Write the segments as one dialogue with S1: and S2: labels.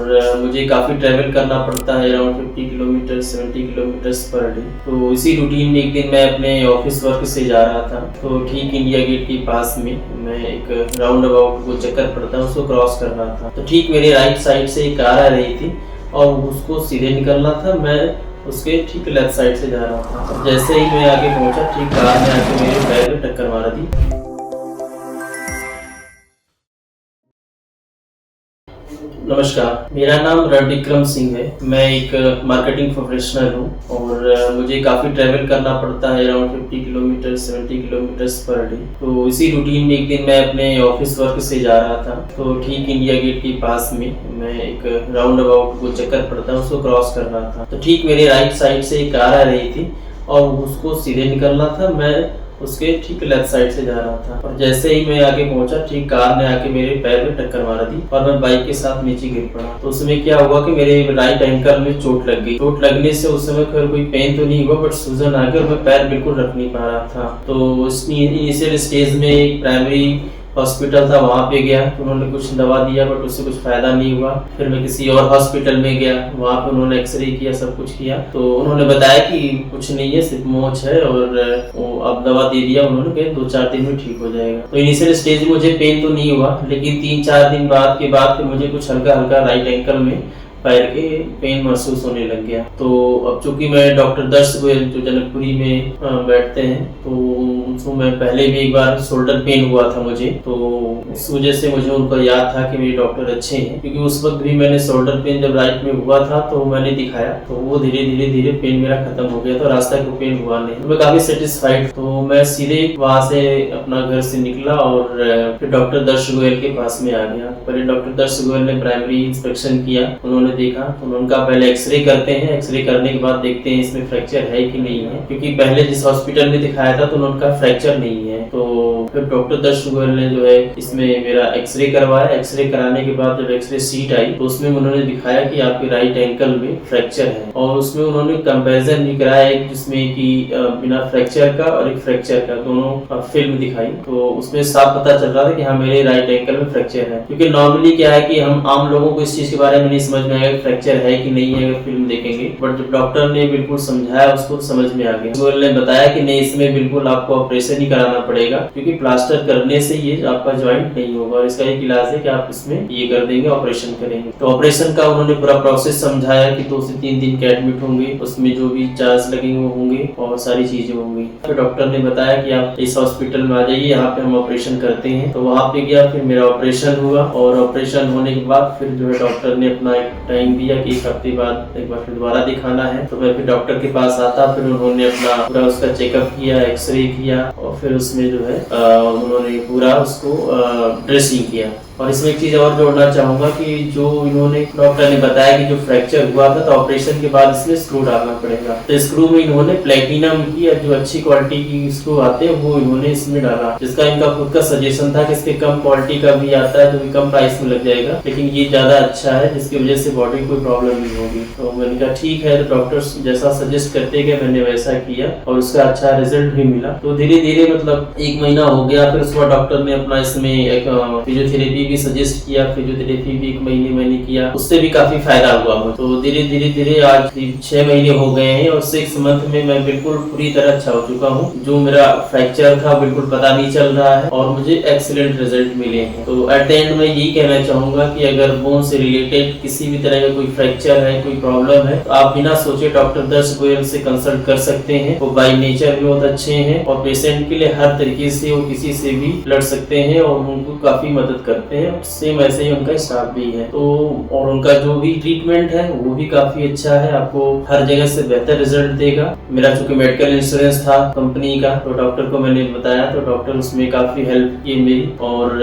S1: मुझे काफ़ी ट्रैवल करना पड़ता है, around 50 kilometre 70 kilometres per day. तो इसी रूटीन में एक दिन मैं अपने ऑफिस वर्क से जा रहा था, तो ठीक इंडिया गेट के पास में मैं एक राउंड अबाउट वो चक्कर पड़ता है, उसको क्रॉस कर रहा था। तो ठीक मेरे राइट साइड से एक कार आ रही थी और उसको सीधे निकलना था, मैं उसके ठीक लेफ्ट साइड से जा रहा था। जैसे ही मैं आगे पहुंचा, ठीक कार ने आके मेरे पैर में टक्कर मार दी। नमस्कार, मेरा नाम रणविक्रम सिंह है। मैं एक मार्केटिंग प्रोफेशनल हूँ और मुझे काफ़ी ट्रैवल करना पड़ता है, around 50 kilometre 70 kilometres per day. तो इसी रूटीन में एक दिन मैं अपने ऑफिस वर्क से जा रहा था, तो ठीक इंडिया गेट के पास में मैं एक राउंड अबाउट वो चक्कर पड़ता है, उसको क्रॉस कर रहा था। तो ठीक मेरे राइट साइड से एक कार आ रही थी और उसको सीधे निकलना था, मैं उसके ठीक लेफ्ट साइड से जा रहा था। और जैसे ही मैं आगे पहुंचा, ठीक कार ने आके मेरे पैर में टक्कर मार दी और मैं बाइक के साथ नीचे गिर पड़ा। तो उसमें क्या हुआ कि मेरे राइट एंकल में चोट लग गई। चोट लगने से उस समय कोई पेन तो नहीं हुआ, बट सूजन आ गई और मैं पैर बिल्कुल रख नहीं पा रहा था। तो इनिशियल स्टेज में एक प्राइमरी हॉस्पिटल था, वहाँ पे गया तो उन्होंने कुछ दवा दिया, बट उससे कुछ फायदा नहीं हुआ। फिर मैं किसी और हॉस्पिटल में गया, वहाँ पे उन्होंने एक्सरे किया, सब कुछ किया, तो उन्होंने बताया कि कुछ नहीं है, सिर्फ मोच है और वो अब दवा दे दिया उन्होंने कि 2-4 दिन में ठीक हो जाएगा। तो इनिशियल स्टेज में मुझे पेन तो नहीं हुआ, लेकिन 3-4 दिन बाद के बाद मुझे कुछ हल्का हल्का राइट एंकल में पैर के पेन महसूस होने लग गया। तो अब चूंकि मैं डॉक्टर दर्श गोयल जो जनकपुरी में बैठते हैं, तो उनको मैं पहले भी एक बार शोल्डर पेन हुआ था मुझे, तो उस वजह से मुझे उनको याद था कि मेरे डॉक्टर अच्छे हैं, क्योंकि उस वक्त भी मैंने शोल्डर पेन जब राइट में हुआ था तो मैंने दिखाया, तो वो धीरे धीरे पेन मेरा खत्म हो गया था, रास्ता को पेन हुआ नहीं। तो मैं काफी सेटिस्फाइड। तो मैं सीधे वहां से अपना घर से निकला और फिर डॉक्टर दर्श गोयल के पास में आ गया। पहले डॉक्टर दर्श गोयल ने प्राइमरी इंस्पेक्शन किया, उन्होंने देखा, तो उनका पहले एक्सरे करते हैं, एक्सरे करने के बाद देखते हैं इसमें फ्रैक्चर है कि नहीं है, क्योंकि पहले जिस हॉस्पिटल में दिखाया था तो उनका फ्रैक्चर नहीं है। तो फिर डॉक्टर दर्श गोयल ने जो है इसमें मेरा एक्सरे करवाया। एक्सरे कराने के बाद जब एक्सरे सीट आई तो उसमें उन्होंने दिखाया कि आपके राइट एंकल में फ्रैक्चर है, और उसमें उन्होंने कंपैरिजन भी कराया, एक जिसमें कि बिना फ्रैक्चर का और एक फ्रैक्चर का दोनों फिल्म दिखाई। तो उसमें साफ पता चल रहा था कि हाँ, मेरे राइट एंकल में फ्रैक्चर है, क्योंकि नॉर्मली क्या है कि हम आम लोगों को इस चीज के बारे में नहीं समझ में आएगा फ्रैक्चर है कि नहीं है अगर फिल्म देखेंगे, बट जब डॉक्टर ने बिल्कुल समझाया उसको समझ में आ गया। गोयल ने बताया कि नहीं, इसमें बिल्कुल आपको ऑपरेशन ही कराना पड़ेगा, क्योंकि प्लास्टर करने से ये आपका जॉइंट नहीं होगा, और इसका एक इलाज है कि आप इसमें ये कर देंगे, ऑपरेशन करेंगे। तो ऑपरेशन का उन्होंने पूरा प्रोसेस समझाया कि 2 से 3 दिन के एडमिट होंगे, उसमें जो भी चार्ज लगेंगे वो होंगे और सारी चीजें होंगी। फिर डॉक्टर ने बताया कि आप इस हॉस्पिटल में आ जाइए, यहाँ पे हम ऑपरेशन करते हैं। तो वहाँ पे गया, फिर मेरा ऑपरेशन हुआ, और ऑपरेशन होने के बाद फिर जो है डॉक्टर ने अपना एक टाइम दिया कि 1 हफ्ते बाद एक बार फिर दोबारा दिखाना है। तो मैं फिर डॉक्टर के पास आता, फिर उन्होंने अपना पूरा उसका चेकअप किया, एक्सरे किया, और फिर उसमें जो है उन्होंने पूरा उसको ड्रेसिंग किया। और इसमें एक चीज और जोड़ना चाहूंगा कि जो इन्होंने डॉक्टर ने बताया कि जो फ्रैक्चर हुआ था तो ऑपरेशन के बाद इसमें स्क्रू डालना पड़ेगा, तो स्क्रू में इन्होंने प्लेटिनम की, जो अच्छी क्वालिटी की स्क्रू आते हैं वो इन्होंने इसमें डाला, जिसका इनका खुद का सजेशन था कि इसके कम क्वालिटी का भी आता है जो भी कम प्राइस में लग जाएगा, लेकिन ये ज्यादा अच्छा है जिसकी वजह से बॉडी को कोई प्रॉब्लम नहीं होगी। तो मैंने कहा ठीक है, तो डॉक्टर जैसा सजेस्ट करते गए मैंने वैसा किया और उसका अच्छा रिजल्ट भी मिला। तो धीरे धीरे मतलब 1 महीना हो गया, फिर उसके बाद डॉक्टर ने अपना इसमें एक फिजियोथेरेपी भी सजेस्ट किया, फिजियोथेरेपी भी 1 महीने मैंने किया, उससे भी काफी फायदा हुआ मुझे। तो धीरे धीरे आज 6 महीने हो गए हैं और 6 मंथ में मैं बिल्कुल पूरी तरह अच्छा हो चुका हूँ। जो मेरा फ्रैक्चर था बिल्कुल पता नहीं चल रहा है और मुझे एक्सीलेंट रिजल्ट मिले हैं। तो एट द एंड मैं यही कहना चाहूंगा कि अगर बोन से रिलेटेड किसी भी तरह का कोई फ्रैक्चर है, कोई प्रॉब्लम है, तो आप बिना सोचे डॉक्टर दर्श गोयल से कंसल्ट कर सकते हैं। वो बाय नेचर भी बहुत अच्छे हैं और पेशेंट के लिए हर तरीके से वो किसी से भी लड़ सकते हैं और उनको काफी मदद करते हैं। सेम ऐसे ही उनका स्टाफ भी है, तो और उनका जो भी ट्रीटमेंट है वो भी काफी अच्छा है, आपको हर जगह से बेहतर रिजल्ट देगा। मेरा चूंकि मेडिकल इंश्योरेंस था कंपनी का, तो डॉक्टर को मैंने बताया, तो डॉक्टर उसमें काफी हेल्प की मेरी, और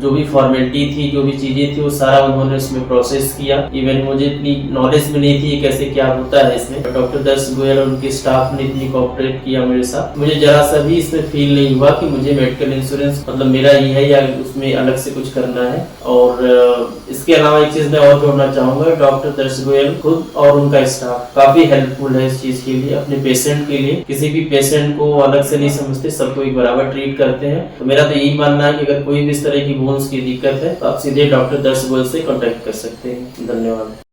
S1: जो भी फॉर्मेलिटी थी, जो भी चीजें थी वो सारा उन्होंने उसमें प्रोसेस किया। इवन मुझे इतनी नॉलेज भी नहीं थी कैसे क्या होता है इसमें, डॉक्टर दर्श गोयल और उनके स्टाफ ने इतनी कोऑपरेट किया मेरे साथ। मुझे जरा सा भी इसमें फील नहीं हुआ कि मुझे मेडिकल इंश्योरेंस मतलब मेरा ही है या उसमें अलग से कुछ करना करना है। और इसके अलावा एक चीज मैं और जोड़ना चाहूंगा, डॉक्टर दर्श गोयल खुद और उनका स्टाफ काफी हेल्पफुल है इस चीज के लिए, अपने पेशेंट के लिए। किसी भी पेशेंट को अलग से नहीं समझते, सबको एक बराबर ट्रीट करते हैं। तो मेरा तो यही मानना है कि अगर कोई भी इस तरह की बोन्स की दिक्कत है तो आप सीधे डॉक्टर दर्श गोयल से कॉन्टेक्ट कर सकते हैं। धन्यवाद।